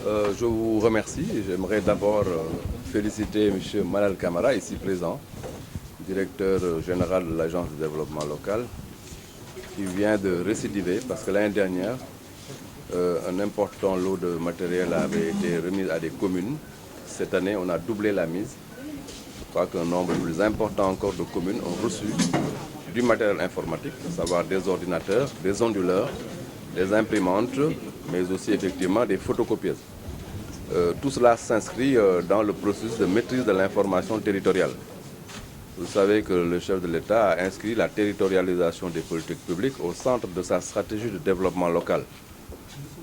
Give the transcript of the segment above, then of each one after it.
Je vous remercie. J'aimerais d'abord féliciter M. Malal Camara, ici présent, directeur général de l'Agence de développement local, qui vient de récidiver parce que l'année dernière, un important lot de matériel avait été remis à des communes. Cette année, on a doublé la mise. Je crois qu'un nombre plus important encore de communes ont reçu du matériel informatique, à savoir des ordinateurs, des onduleurs, des imprimantes, mais aussi effectivement des photocopieuses. Tout cela s'inscrit dans le processus de maîtrise de l'information territoriale. Vous savez que le chef de l'État a inscrit la territorialisation des politiques publiques au centre de sa stratégie de développement local.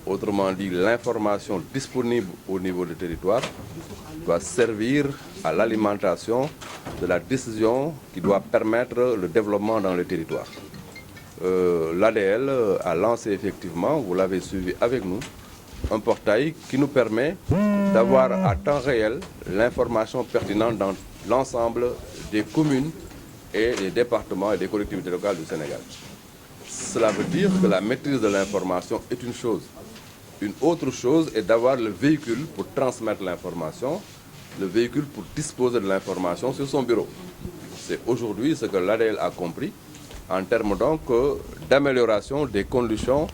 Autrement dit, l'information disponible au niveau du territoire doit servir à l'alimentation de la décision qui doit permettre le développement dans le territoire. L'ADL a lancé effectivement, vous l'avez suivi avec nous, un portail qui nous permet d'avoir à temps réel l'information pertinente dans l'ensemble des communes et des départements et des collectivités locales du Sénégal. Cela veut dire que la maîtrise de l'information est une chose. Une autre chose est d'avoir le véhicule pour transmettre l'information, le véhicule pour disposer de l'information sur son bureau. C'est aujourd'hui ce que l'ADL a compris en termes donc d'amélioration des conditions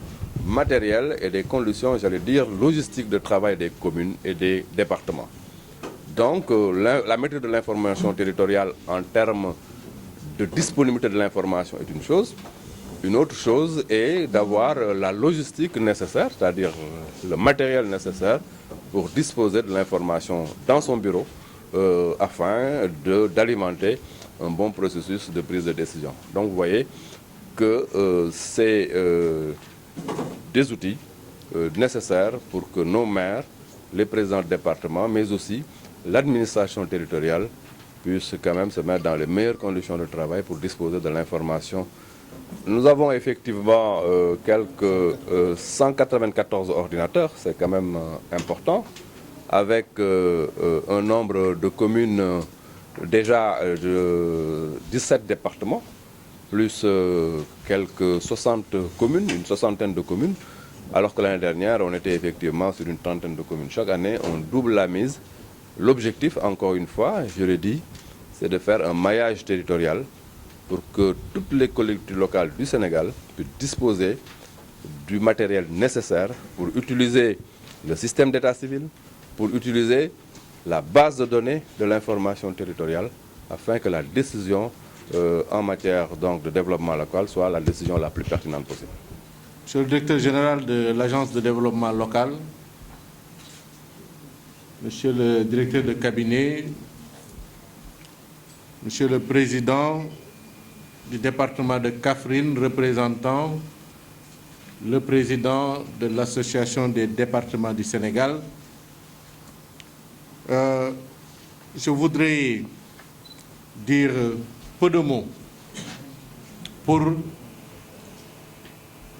matérielles et des conditions, j'allais dire, logistiques de travail des communes et des départements. Donc la maîtrise de l'information territoriale en termes de disponibilité de l'information est une chose. Une autre chose est d'avoir la logistique nécessaire, c'est-à-dire le matériel nécessaire pour disposer de l'information dans son bureau afin d'alimenter un bon processus de prise de décision. Donc vous voyez que c'est des outils nécessaires pour que nos maires, les présidents de département, mais aussi l'administration territoriale puissent quand même se mettre dans les meilleures conditions de travail pour disposer de l'information. Nous avons effectivement quelques 194 ordinateurs, c'est quand même important, avec un nombre de communes déjà de 17 départements, plus quelques 60 communes, une soixantaine de communes, alors que l'année dernière, on était effectivement sur une trentaine de communes. Chaque année, on double la mise. L'objectif, encore une fois, je l'ai dit, c'est de faire un maillage territorial pour que toutes les collectivités locales du Sénégal puissent disposer du matériel nécessaire pour utiliser le système d'état civil, pour utiliser la base de données de l'information territoriale, afin que la décision en matière donc, de développement local soit la décision la plus pertinente possible. Monsieur le directeur général de l'Agence de développement local, Monsieur le directeur de cabinet, Monsieur le président du département de Kaffrine, représentant le président de l'Association des départements du Sénégal, je voudrais dire peu de mots pour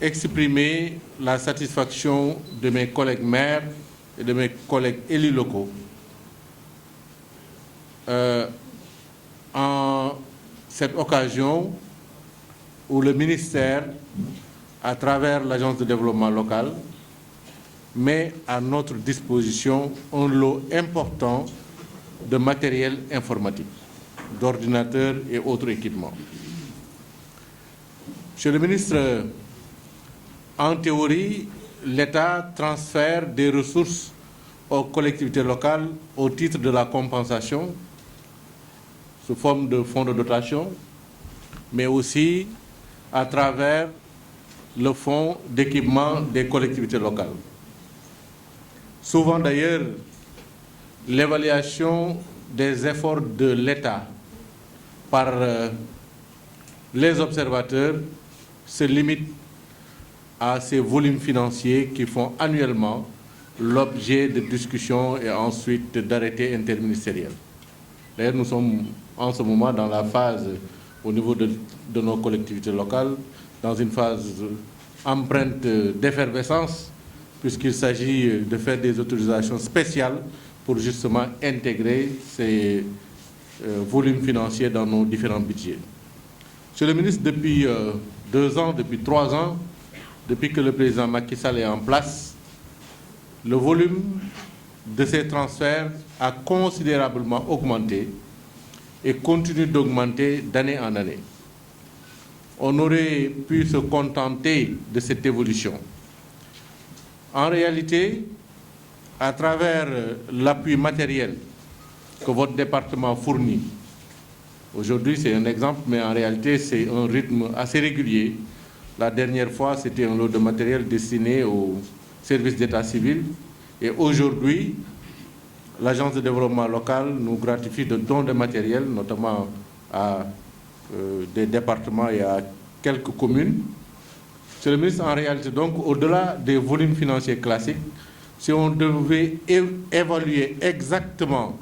exprimer la satisfaction de mes collègues maires et de mes collègues élus locaux en cette occasion où le ministère, à travers l'Agence de développement local, met à notre disposition un lot important de matériel informatique, d'ordinateurs et autres équipements. Monsieur le ministre, en théorie, l'État transfère des ressources aux collectivités locales au titre de la compensation sous forme de fonds de dotation, mais aussi à travers le fonds d'équipement des collectivités locales. Souvent d'ailleurs, l'évaluation des efforts de l'État par les observateurs se limite à ces volumes financiers qui font annuellement l'objet de discussions et ensuite d'arrêtés interministériels. D'ailleurs, nous sommes en ce moment dans la phase, au niveau de nos collectivités locales, dans une phase empreinte d'effervescence, puisqu'il s'agit de faire des autorisations spéciales pour justement intégrer ces volumes financiers dans nos différents budgets. Monsieur le ministre, depuis 2 ans, depuis 3 ans, depuis que le président Macky Sall est en place, le volume de ces transferts a considérablement augmenté et continue d'augmenter d'année en année. On aurait pu se contenter de cette évolution. En réalité, à travers l'appui matériel que votre département fournit, aujourd'hui c'est un exemple, mais en réalité c'est un rythme assez régulier. La dernière fois, c'était un lot de matériel destiné au service d'état civil. Et aujourd'hui, l'Agence de développement local nous gratifie de dons de matériel, notamment à des départements et à quelques communes. Monsieur le ministre, en réalité, donc, au-delà des volumes financiers classiques, si on devait évaluer exactement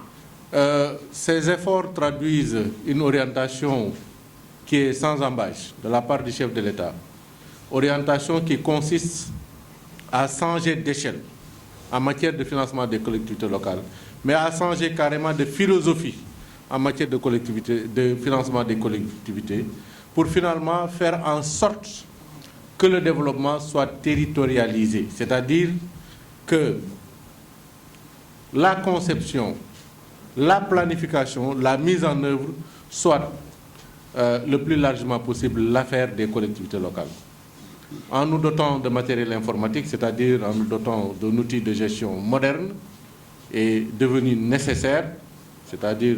ces efforts traduisent une orientation qui est sans embâche de la part du chef de l'État. Orientation qui consiste à changer d'échelle en matière de financement des collectivités locales, mais à changer carrément de philosophie en matière de financement des collectivités, pour finalement faire en sorte que le développement soit territorialisé, c'est-à-dire que la conception, la planification, la mise en œuvre soit le plus largement possible l'affaire des collectivités locales. En nous dotant de matériel informatique, c'est-à-dire en nous dotant d'un outil de gestion moderne et devenu nécessaire, c'est-à-dire,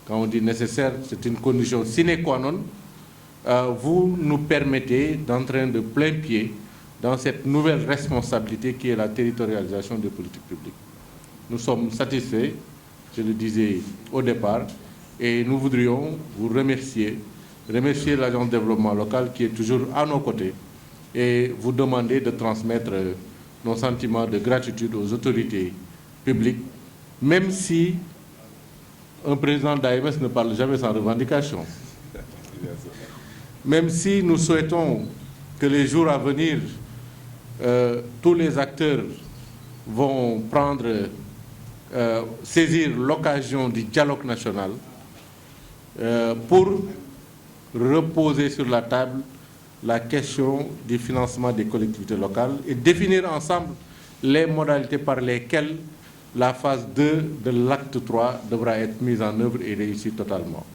quand on dit nécessaire, c'est une condition sine qua non, vous nous permettez d'entrer de plein pied dans cette nouvelle responsabilité qui est la territorialisation des politiques publiques. Nous sommes satisfaits, je le disais au départ, et nous voudrions vous remercier l'Agence de développement local qui est toujours à nos côtés, et vous demander de transmettre nos sentiments de gratitude aux autorités publiques, même si un président d'AMS ne parle jamais sans revendication. Même si nous souhaitons que les jours à venir, tous les acteurs vont saisir l'occasion du dialogue national pour reposer sur la table la question du financement des collectivités locales et définir ensemble les modalités par lesquelles la phase 2 de l'acte 3 devra être mise en œuvre et réussie totalement.